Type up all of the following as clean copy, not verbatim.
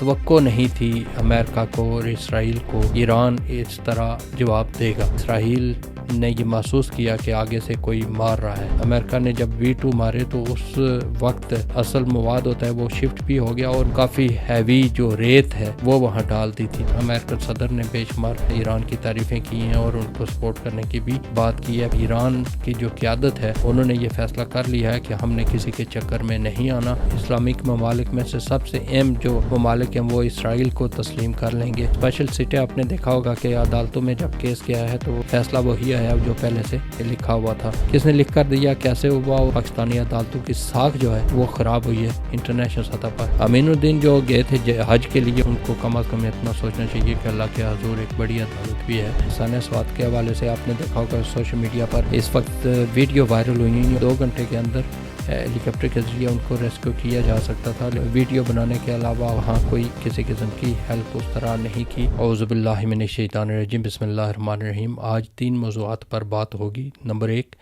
توقع نہیں تھی امریکہ کو اور اسرائیل کو ایران اس طرح جواب دے گا۔ اسرائیل نے یہ محسوس کیا کہ آگے سے کوئی مار رہا ہے۔ امریکہ نے جب V2 مارے تو اس وقت اصل مواد ہوتا ہے وہ شفٹ بھی ہو گیا اور کافی ہیوی جو ریت ہے وہ وہاں ڈال دی تھی۔ امریکن صدر نے بے شمار ایران کی تعریفیں کی ہیں اور ان کو سپورٹ کرنے کی بھی بات کی ہے۔ ایران کی جو قیادت ہے انہوں نے یہ فیصلہ کر لیا ہے کہ ہم نے کسی کے چکر میں نہیں آنا۔ اسلامک ممالک میں سے سب سے اہم جو ممالک ہیں وہ اسرائیل کو تسلیم کر لیں گے۔ اسپیشل سٹے آپ نے دیکھا ہوگا کہ عدالتوں میں جب کیس گیا ہے تو فیصلہ وہی آیا جو پہلے سے لکھا ہوا تھا۔ کس نے لکھ کر دیا، کیسے ہوا، اور پاکستانی عدالتوں کی ساکھ جو ہے وہ خراب ہوئی ہے انٹرنیشنل سطح پر۔ امین الدین جو گئے تھے حج کے لیے، ان کو کم از کم اتنا سوچنا چاہیے کہ اللہ کے حضور ایک بڑی عدالت بھی ہے۔ ثانیہ سوات کے حوالے سے آپ نے دیکھا ہوگا سوشل میڈیا پر اس وقت ویڈیو وائرل ہوئی ہیں، 2 گھنٹے کے اندر ہیلی کاپٹر کے ذریعے ان کو ریسکیو کیا جا سکتا تھا۔ ویڈیو بنانے کے علاوہ وہاں کوئی کسی قسم کی ہیلپ اس طرح نہیں کی۔ اعوذ باللہ من الشیطان الرجیم، بسم اللہ الرحمن الرحیم۔ آج 3 موضوعات پر بات ہوگی۔ نمبر 1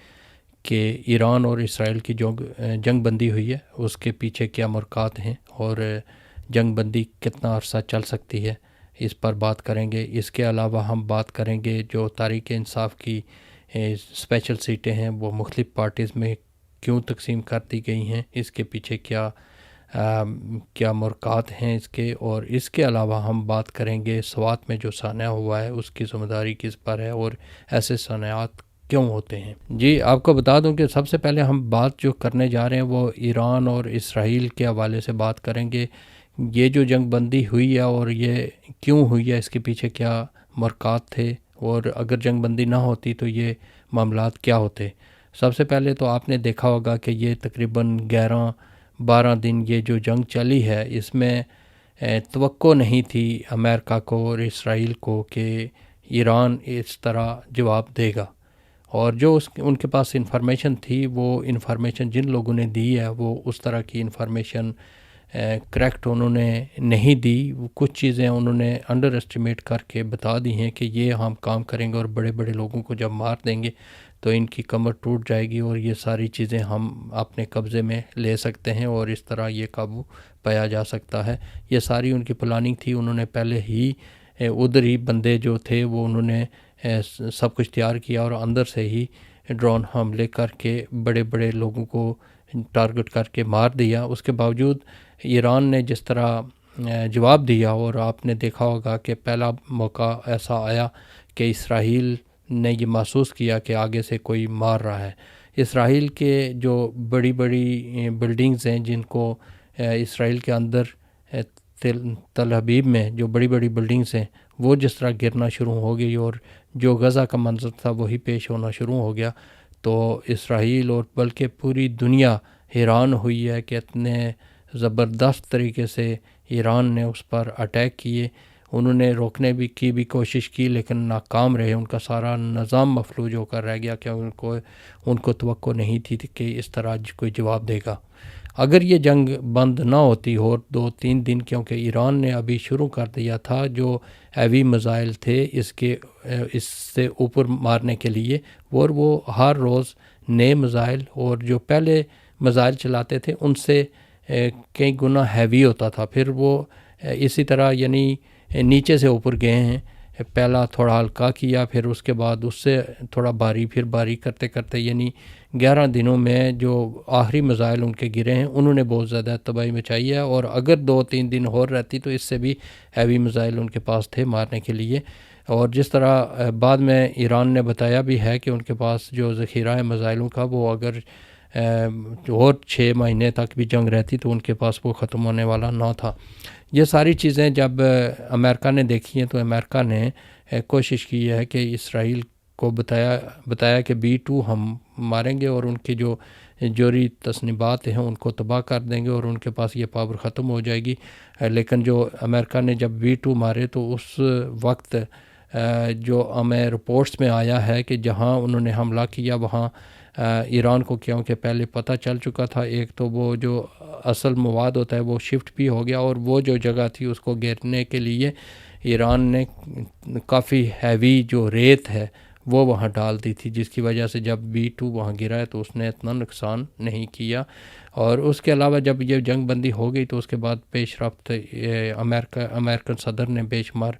کہ ایران اور اسرائیل کی جو جنگ بندی ہوئی ہے اس کے پیچھے کیا مرکات ہیں اور جنگ بندی کتنا عرصہ چل سکتی ہے، اس پر بات کریں گے۔ اس کے علاوہ ہم بات کریں گے جو تحریک انصاف کی اسپیشل سیٹیں ہیں وہ مختلف پارٹیز میں کیوں تقسیم کر دی گئی ہیں، اس کے پیچھے کیا مرکات ہیں اس کے، اور اس کے علاوہ ہم بات کریں گے سوات میں جو صحنہ ہوا ہے اس کی ذمہ داری کس پر ہے اور ایسے صحنات کیوں ہوتے ہیں۔ جی آپ کو بتا دوں کہ سب سے پہلے ہم بات جو کرنے جا رہے ہیں وہ ایران اور اسرائیل کے حوالے سے بات کریں گے۔ یہ جو جنگ بندی ہوئی ہے اور یہ کیوں ہوئی ہے، اس کے پیچھے کیا مرکات تھے، اور اگر جنگ بندی نہ ہوتی تو یہ معاملات کیا ہوتے۔ سب سے پہلے تو آپ نے دیکھا ہوگا کہ یہ تقریباً 11-12 دن یہ جو جنگ چلی ہے اس میں توقع نہیں تھی امریکہ کو اور اسرائیل کو کہ ایران اس طرح جواب دے گا، اور جو ان کے پاس انفارمیشن تھی وہ انفارمیشن جن لوگوں نے دی ہے وہ اس طرح کی انفارمیشن کریکٹ انہوں نے نہیں دی۔ کچھ چیزیں انہوں نے انڈر اسٹیمیٹ کر کے بتا دی ہیں کہ یہ ہم کام کریں گے اور بڑے بڑے لوگوں کو جب مار دیں گے تو ان کی کمر ٹوٹ جائے گی اور یہ ساری چیزیں ہم اپنے قبضے میں لے سکتے ہیں اور اس طرح یہ قابو پایا جا سکتا ہے۔ یہ ساری ان کی پلاننگ تھی۔ انہوں نے پہلے ہی ادھر ہی بندے جو تھے وہ انہوں نے سب کچھ تیار کیا اور اندر سے ہی ڈرون حملے کر کے بڑے بڑے لوگوں کو ٹارگٹ کر کے مار دیا۔ اس کے باوجود ایران نے جس طرح جواب دیا، اور آپ نے دیکھا ہوگا کہ پہلا موقع ایسا آیا کہ اسرائیل نے یہ محسوس کیا کہ آگے سے کوئی مار رہا ہے۔ اسرائیل کے جو بڑی بڑی بلڈنگز ہیں جن کو اسرائیل کے اندر تل ابیب میں جو بڑی بڑی بلڈنگز ہیں وہ جس طرح گرنا شروع ہو گئی اور جو غزہ کا منظر تھا وہی پیش ہونا شروع ہو گیا، تو اسرائیل اور بلکہ پوری دنیا حیران ہوئی ہے کہ اتنے زبردست طریقے سے ایران نے اس پر اٹیک کیے۔ انہوں نے روکنے کی بھی کوشش کی لیکن ناکام رہے، ان کا سارا نظام مفلوج ہو کر رہ گیا کہ ان کو توقع نہیں تھی کہ اس طرح کوئی جواب دے گا۔ اگر یہ جنگ بند نہ ہوتی اور 2-3 دن، کیونکہ ایران نے ابھی شروع کر دیا تھا جو ہیوی میزائل تھے اس سے اوپر مارنے کے لیے، اور وہ ہر روز نئے میزائل اور جو پہلے میزائل چلاتے تھے ان سے کئی گنا ہیوی ہوتا تھا، پھر وہ اسی طرح یعنی نیچے سے اوپر گئے ہیں۔ پہلا تھوڑا ہلکا کیا، پھر اس کے بعد اس سے تھوڑا بھاری، پھر بھاری کرتے کرتے یعنی 11 دنوں میں جو آخری میزائل ان کے گرے ہیں انہوں نے بہت زیادہ تباہی مچائی ہے، اور اگر 2-3 دن اور رہتی تو اس سے بھی ہیوی میزائل ان کے پاس تھے مارنے کے لیے۔ اور جس طرح بعد میں ایران نے بتایا بھی ہے کہ ان کے پاس جو ذخیرہ ہے میزائلوں کا وہ اگر اور 6 مہینے تک بھی جنگ رہتی تو ان کے پاس وہ ختم ہونے والا نہ تھا۔ یہ ساری چیزیں جب امریکہ نے دیکھی ہیں تو امریکہ نے کوشش کی ہے کہ اسرائیل کو بتایا کہ B2 ہم ماریں گے اور ان کی جو جوہری تصنیبات ہیں ان کو تباہ کر دیں گے اور ان کے پاس یہ پاور ختم ہو جائے گی۔ لیکن جو امریکہ نے جب B2 مارے تو اس وقت جو ہمیں رپورٹس میں آیا ہے کہ جہاں انہوں نے حملہ کیا وہاں ایران کو کیونکہ پہلے پتہ چل چکا تھا، ایک تو وہ جو اصل مواد ہوتا ہے وہ شفٹ بھی ہو گیا، اور وہ جو جگہ تھی اس کو گھیرنے کے لیے ایران نے کافی ہیوی جو ریت ہے وہ وہاں ڈال دی تھی، جس کی وجہ سے جب B-2 وہاں گرا ہے تو اس نے اتنا نقصان نہیں کیا۔ اور اس کے علاوہ جب یہ جنگ بندی ہو گئی تو اس کے بعد پیش رفت امریکن صدر نے بے شمار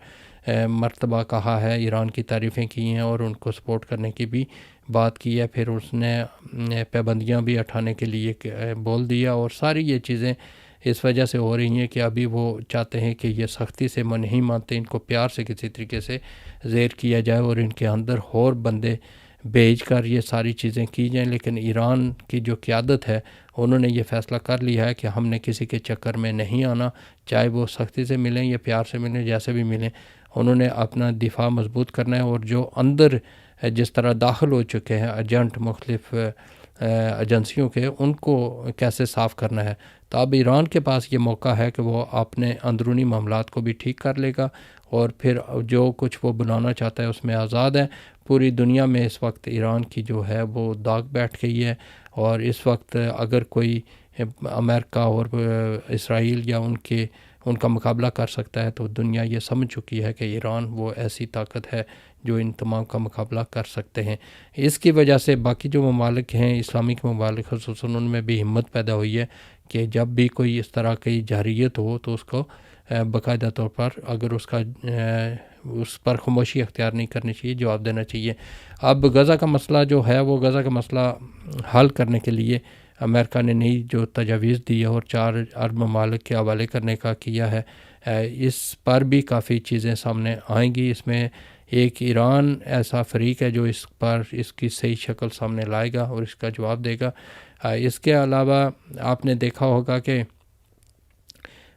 مرتبہ کہا ہے، ایران کی تعریفیں کی ہیں اور ان کو سپورٹ کرنے کی بھی بات کی ہے۔ پھر اس نے پابندیاں بھی اٹھانے کے لیے بول دیا، اور ساری یہ چیزیں اس وجہ سے ہو رہی ہیں کہ ابھی وہ چاہتے ہیں کہ یہ سختی سے نہیں مانتے، ان کو پیار سے کسی طریقے سے زیر کیا جائے اور ان کے اندر اور بندے بھیج کر یہ ساری چیزیں کی جائیں۔ لیکن ایران کی جو قیادت ہے انہوں نے یہ فیصلہ کر لیا ہے کہ ہم نے کسی کے چکر میں نہیں آنا، چاہے وہ سختی سے ملیں یا پیار سے ملیں، جیسے بھی ملیں۔ انہوں نے اپنا دفاع مضبوط کرنا ہے، اور جو اندر جس طرح داخل ہو چکے ہیں ایجنٹ مختلف ایجنسیوں کے، ان کو کیسے صاف کرنا ہے۔ تو اب ایران کے پاس یہ موقع ہے کہ وہ اپنے اندرونی معاملات کو بھی ٹھیک کر لے گا، اور پھر جو کچھ وہ بنانا چاہتا ہے اس میں آزاد ہے۔ پوری دنیا میں اس وقت ایران کی جو ہے وہ داغ بیٹھ گئی ہے، اور اس وقت اگر کوئی امریکہ اور اسرائیل یا ان کا مقابلہ کر سکتا ہے تو دنیا یہ سمجھ چکی ہے کہ ایران وہ ایسی طاقت ہے جو ان تمام کا مقابلہ کر سکتے ہیں۔ اس کی وجہ سے باقی جو ممالک ہیں، اسلامک ممالک خصوصاً، ان میں بھی ہمت پیدا ہوئی ہے کہ جب بھی کوئی اس طرح کی جارحیت ہو تو اس کو باقاعدہ طور پر اگر اس پر خاموشی اختیار نہیں کرنی چاہیے، جواب دینا چاہیے۔ اب غزہ کا مسئلہ جو ہے وہ غزہ کا مسئلہ حل کرنے کے لیے امریکہ نے نئی جو تجاویز دی ہے اور 4 ارب ممالک کے حوالے کرنے کا کیا ہے، اس پر بھی کافی چیزیں سامنے آئیں گی۔ اس میں ایک ایران ایسا فریق ہے جو اس کی صحیح شکل سامنے لائے گا اور اس کا جواب دے گا۔ اس کے علاوہ آپ نے دیکھا ہوگا کہ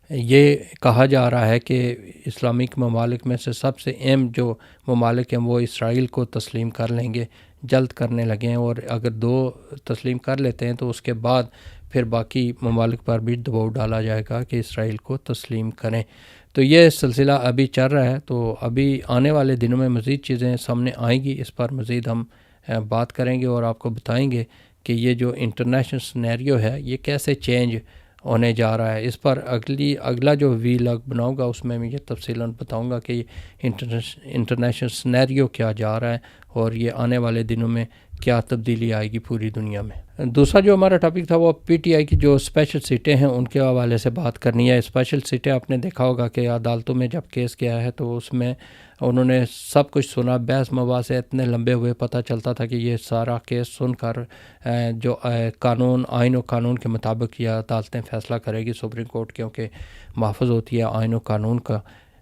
یہ کہا جا رہا ہے کہ اسلامک ممالک میں سے سب سے اہم جو ممالک ہیں وہ اسرائیل کو تسلیم کر لیں گے، جلد کرنے لگے ہیں، اور اگر 2 تسلیم کر لیتے ہیں تو اس کے بعد پھر باقی ممالک پر بھی دباؤ ڈالا جائے گا کہ اسرائیل کو تسلیم کریں۔ تو یہ سلسلہ ابھی چل رہا ہے، تو ابھی آنے والے دنوں میں مزید چیزیں سامنے آئیں گی، اس پر مزید ہم بات کریں گے اور آپ کو بتائیں گے کہ یہ جو انٹرنیشنل سینیریو ہے یہ کیسے چینج ہونے جا رہا ہے۔ اس پر اگلا جو ویلاگ بناؤں گا اس میں یہ تفصیلاً بتاؤں گا کہ انٹرنیشنل سینیریو کیا جا رہا ہے اور یہ آنے والے دنوں میں کیا تبدیلی آئے گی پوری دنیا میں۔ دوسرا جو ہمارا ٹاپک تھا وہ PTI کی جو اسپیشل سیٹیں ہیں ان کے حوالے سے بات کرنی ہے۔ اسپیشل سیٹیں آپ نے دیکھا ہوگا کہ عدالتوں میں جب کیس گیا ہے تو اس میں انہوں نے سب کچھ سنا، بحث مباحث اتنے لمبے ہوئے، پتہ چلتا تھا کہ یہ سارا کیس سن کر جو آئین و قانون کے مطابق یہ عدالتیں فیصلہ کرے گی۔ سپریم کورٹ کیونکہ محفوظ ہوتی ہے آئین و قانون کا،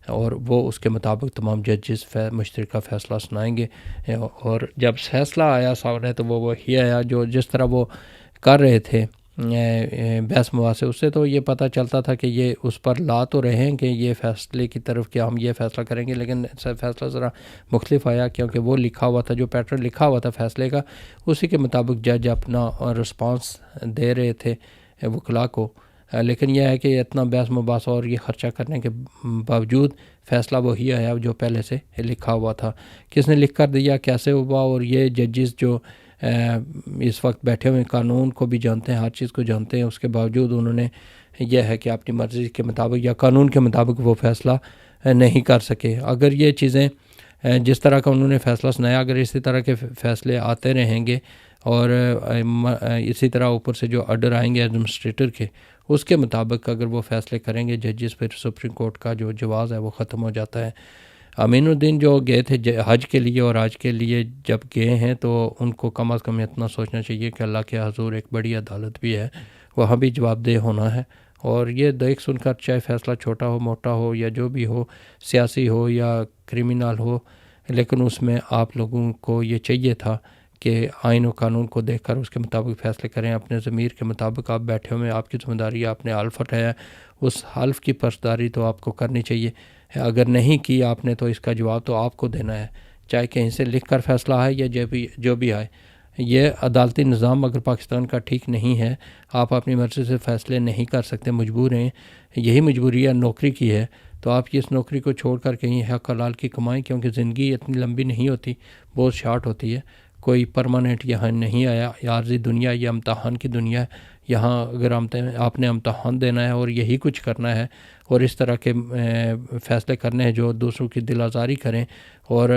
اور وہ اس کے مطابق تمام ججز مشترکہ فیصلہ سنائیں گے۔ اور جب فیصلہ آیا سامنے تو وہ وہی آیا جو جس طرح وہ کر رہے تھے بحث مباحث، اس سے تو یہ پتہ چلتا تھا کہ یہ اس پر لا تو رہے ہیں کہ یہ فیصلے کی طرف کہ ہم یہ فیصلہ کریں گے، لیکن فیصلہ ذرا مختلف آیا کیونکہ وہ لکھا ہوا تھا، جو پیٹرن لکھا ہوا تھا فیصلے کا اسی کے مطابق جج اپنا رسپانس دے رہے تھے وکلاء کو۔ لیکن یہ ہے کہ اتنا بحث مباحث اور یہ خرچہ کرنے کے باوجود فیصلہ وہی آیا جو پہلے سے لکھا ہوا تھا۔ کس نے لکھ کر دیا، کیسے ہوا، اور یہ ججز جو اس وقت بیٹھے ہوئے قانون کو بھی جانتے ہیں، ہر چیز کو جانتے ہیں، اس کے باوجود انہوں نے یہ ہے کہ اپنی مرضی کے مطابق یا قانون کے مطابق وہ فیصلہ نہیں کر سکے۔ اگر یہ چیزیں جس طرح کا انہوں نے فیصلہ سنایا، اگر اسی طرح کے فیصلے آتے رہیں گے اور اسی طرح اوپر سے جو آرڈر آئیں گے ایڈمنسٹریٹر کے، اس کے مطابق اگر وہ فیصلے کریں گے ججز، پھر سپریم کورٹ کا جو جواز ہے وہ ختم ہو جاتا ہے۔ امین الدین جو گئے تھے حج کے لیے، اور آج کے لیے جب گئے ہیں تو ان کو کم از کم اتنا سوچنا چاہیے کہ اللہ کے حضور ایک بڑی عدالت بھی ہے، وہاں بھی جواب دہ ہونا ہے۔ اور یہ دیکھ سن کر چاہے فیصلہ چھوٹا ہو، موٹا ہو، یا جو بھی ہو، سیاسی ہو یا کرمینل ہو، لیکن اس میں آپ لوگوں کو یہ چاہیے تھا کہ آئین و قانون کو دیکھ کر اس کے مطابق فیصلے کریں، اپنے ضمیر کے مطابق۔ آپ بیٹھے ہوئے، آپ کی ذمہ داری ہے، آپ نے حلف اٹھایا، اس حلف کی پاسداری تو آپ کو کرنی چاہیے۔ اگر نہیں کی آپ نے تو اس کا جواب تو آپ کو دینا ہے، چاہے کہیں سے لکھ کر فیصلہ آئے یا جو بھی آئے۔ یہ عدالتی نظام اگر پاکستان کا ٹھیک نہیں ہے، آپ اپنی مرضی سے فیصلے نہیں کر سکتے، مجبور ہیں، یہی مجبوری ہے نوکری کی ہے، تو آپ اس نوکری کو چھوڑ کر کہیں حق حلال کی کمائیں، کیونکہ زندگی اتنی لمبی نہیں ہوتی، بہت شارٹ ہوتی ہے، کوئی پرماننٹ یہاں نہیں آیا۔ عارضی دنیا یہ امتحان کی دنیا ہے، یہاں اگر آپ نے امتحان دینا ہے اور یہی کچھ کرنا ہے اور اس طرح کے فیصلے کرنے ہیں جو دوسروں کی دل آزاری کریں اور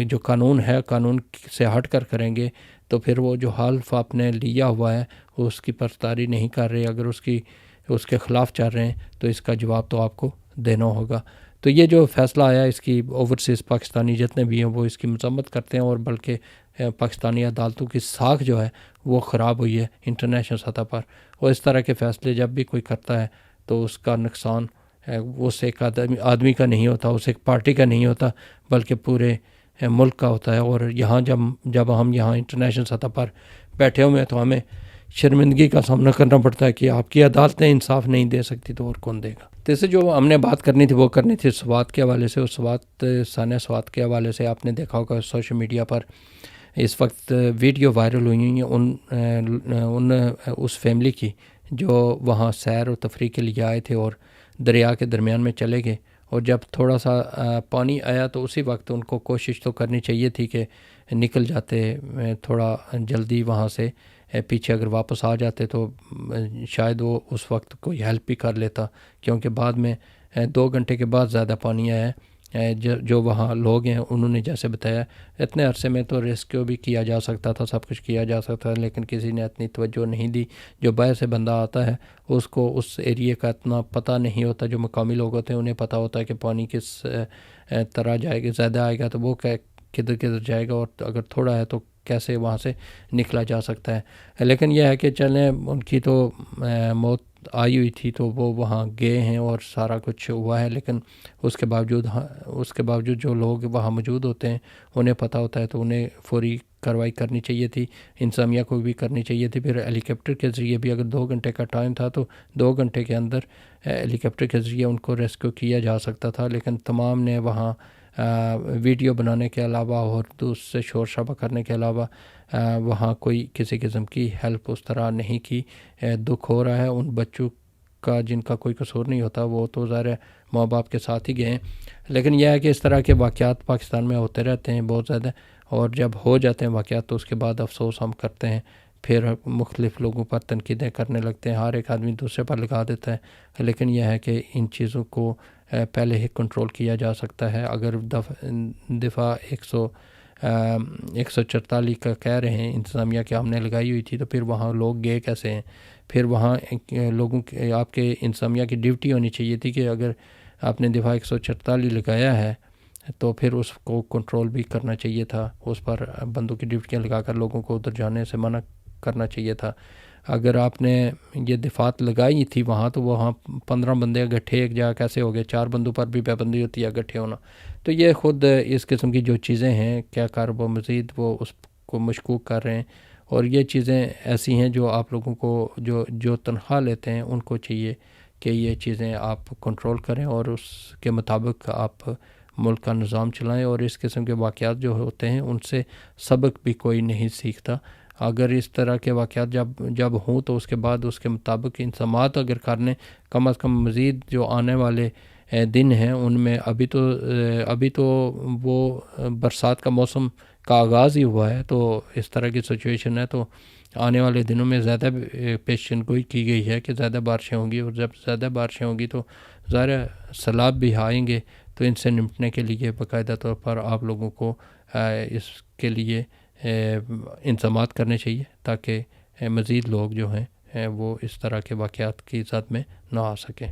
جو قانون ہے قانون سے ہٹ کر کریں گے، تو پھر وہ جو حلف آپ نے لیا ہوا ہے اس کی پاسداری نہیں کر رہے، اگر اس کے خلاف چل رہے ہیں تو اس کا جواب تو آپ کو دینا ہوگا۔ تو یہ جو فیصلہ آیا اس کی اوورسیز پاکستانی جتنے بھی ہیں وہ اس کی مذمت کرتے ہیں، اور بلکہ پاکستانی عدالتوں کی ساکھ جو ہے وہ خراب ہوئی ہے انٹرنیشنل سطح پر، اور اس طرح کے فیصلے جب بھی کوئی کرتا ہے تو اس کا نقصان اس ایک آدمی کا نہیں ہوتا، اس ایک پارٹی کا نہیں ہوتا، بلکہ پورے ملک کا ہوتا ہے۔ اور یہاں جب ہم یہاں انٹرنیشنل سطح پر بیٹھے ہوئے ہیں تو ہمیں شرمندگی کا سامنا کرنا پڑتا ہے کہ آپ کی عدالتیں انصاف نہیں دے سکتی تو اور کون دے گا۔ تو اسے جو ہم نے بات کرنی تھی وہ کرنی تھی سوات کے حوالے سے، اور ثانیہ سوات کے حوالے سے آپ نے دیکھا ہوگا سوشل میڈیا پر اس وقت ویڈیو وائرل ہوئی ہیں اس فیملی کی جو وہاں سیر و تفریح کے لیے آئے تھے اور دریا کے درمیان میں چلے گئے، اور جب تھوڑا سا پانی آیا تو اسی وقت ان کو کوشش تو کرنی چاہیے تھی کہ نکل جاتے تھوڑا جلدی وہاں سے، پیچھے اگر واپس آ جاتے تو شاید وہ اس وقت کوئی ہیلپ بھی کر لیتا، کیونکہ بعد میں 2 گھنٹے کے بعد زیادہ پانی آیا ہے۔ جو وہاں لوگ ہیں انہوں نے جیسے بتایا اتنے عرصے میں تو ریسکیو بھی کیا جا سکتا تھا، سب کچھ کیا جا سکتا تھا، لیکن کسی نے اتنی توجہ نہیں دی۔ جو باہر سے بندہ آتا ہے اس کو اس ایریے کا اتنا پتہ نہیں ہوتا، جو مقامی لوگ ہوتے ہیں انہیں پتہ ہوتا ہے کہ پانی کس طرح جائے گا، زیادہ آئے گا تو وہ کدھر جائے گا، اور اگر تھوڑا ہے تو کیسے وہاں سے نکلا جا سکتا ہے۔ لیکن یہ ہے کہ چلیں ان کی تو موت آئی ہوئی تھی تو وہ وہاں گئے ہیں اور سارا کچھ ہوا ہے، لیکن اس کے باوجود جو لوگ وہاں موجود ہوتے ہیں انہیں پتہ ہوتا ہے تو انہیں فوری کارروائی کرنی چاہیے تھی، انتظامیہ کو بھی کرنی چاہیے تھی۔ پھر ہیلی کاپٹر کے ذریعے بھی اگر 2 گھنٹے کا ٹائم تھا تو 2 گھنٹے کے اندر ہیلی کاپٹر کے ذریعے ان کو ریسکیو کیا جا سکتا تھا، لیکن تمام نے وہاں ویڈیو بنانے کے علاوہ اور دوسرے شور شرابہ کرنے کے علاوہ وہاں کوئی کسی قسم کی ہیلپ اس طرح نہیں کی۔ دکھ ہو رہا ہے ان بچوں کا جن کا کوئی قصور نہیں ہوتا، وہ تو ظاہر ہے ماں باپ کے ساتھ ہی گئے ہیں، لیکن یہ ہے کہ اس طرح کے واقعات پاکستان میں ہوتے رہتے ہیں بہت زیادہ، اور جب ہو جاتے ہیں واقعات تو اس کے بعد افسوس ہم کرتے ہیں، پھر مختلف لوگوں پر تنقیدیں کرنے لگتے ہیں، ہر ایک آدمی دوسرے پر لگا دیتا ہے، لیکن یہ ہے کہ ان چیزوں کو پہلے ہی کنٹرول کیا جا سکتا ہے۔ اگر دفعہ 144 کا کہہ رہے ہیں انتظامیہ کہ ہم نے لگائی ہوئی تھی، تو پھر وہاں لوگ گئے کیسے ہیں؟ پھر وہاں لوگوں کی آپ کے انتظامیہ کی ڈیوٹی ہونی چاہیے تھی کہ اگر آپ نے دفعہ 144 لگایا ہے تو پھر اس کو کنٹرول بھی کرنا چاہیے تھا، اس پر بندوں کی ڈیوٹیاں لگا کر لوگوں کو ادھر جانے سے منع کرنا چاہیے تھا۔ اگر آپ نے یہ دفعات لگائی تھی وہاں تو وہاں 15 بندے اکٹھے ایک جگہ کیسے ہو گئے؟ 4 بندوں پر بھی پابندی ہوتی ہے اکٹھے ہونا۔ تو یہ خود اس قسم کی جو چیزیں ہیں کیا کاربو مزید وہ اس کو مشکوک کر رہے ہیں، اور یہ چیزیں ایسی ہیں جو آپ لوگوں کو جو تنخواہ لیتے ہیں ان کو چاہیے کہ یہ چیزیں آپ کنٹرول کریں اور اس کے مطابق آپ ملک کا نظام چلائیں، اور اس قسم کے واقعات جو ہوتے ہیں ان سے سبق بھی کوئی نہیں سیکھتا۔ اگر اس طرح کے واقعات جب ہوں تو اس کے بعد اس کے مطابق انتظامات اگر کرنے، کم از کم مزید جو آنے والے دن ہیں ان میں ابھی تو وہ برسات کا موسم کا آغاز ہی ہوا ہے، تو اس طرح کی سچویشن ہے تو آنے والے دنوں میں زیادہ پیشن گوئی کی گئی ہے کہ زیادہ بارشیں ہوں گی، اور جب زیادہ بارشیں ہوں گی تو ظاہر سیلاب بھی آئیں گے، تو ان سے نمٹنے کے لیے باقاعدہ طور پر آپ لوگوں کو اس کے لیے انتظامات کرنے چاہیے تاکہ مزید لوگ جو ہیں وہ اس طرح کے واقعات کی زد میں نہ آ سکیں۔